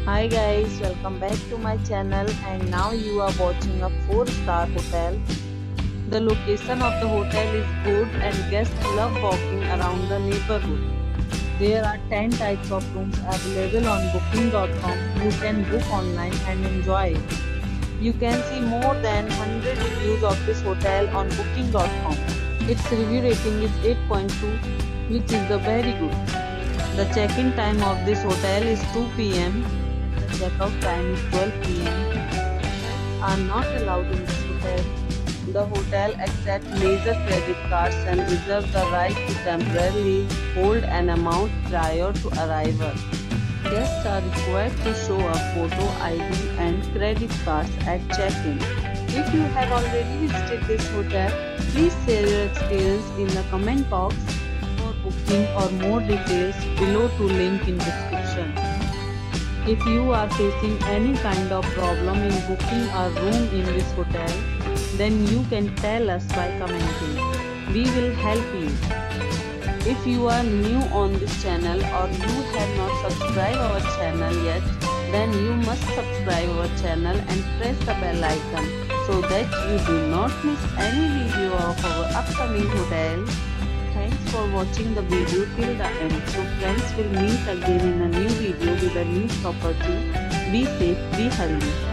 Hi guys, welcome back to my channel and now you are watching a 4-star hotel. The location of the hotel is good and guests love walking around the neighborhood. There are 10 types of rooms available on booking.com. You can book online and enjoy it. You can see more than 100 reviews of this hotel on booking.com. Its review rating is 8.2, which is the very good. The check-in time of this hotel is 2 p.m. The checkout time is 12 p.m. Pets are not allowed in this hotel. The hotel accepts major credit cards and reserves the right to temporarily hold an amount prior to arrival. Guests are required to show a photo ID and credit cards at check-in. If you have already visited this hotel, please share your experience in the comment box. For booking or more details, below to link in description. If you are facing any kind of problem in booking a room in this hotel, then you can tell us by commenting. We will help you. If you are new on this channel or you have not subscribed our channel yet, then you must subscribe our channel and press the bell icon so that you do not miss any video of our upcoming hotel. Thanks for watching the video till the end. So friends, will meet again in a new video with a new property. Be safe, be healthy.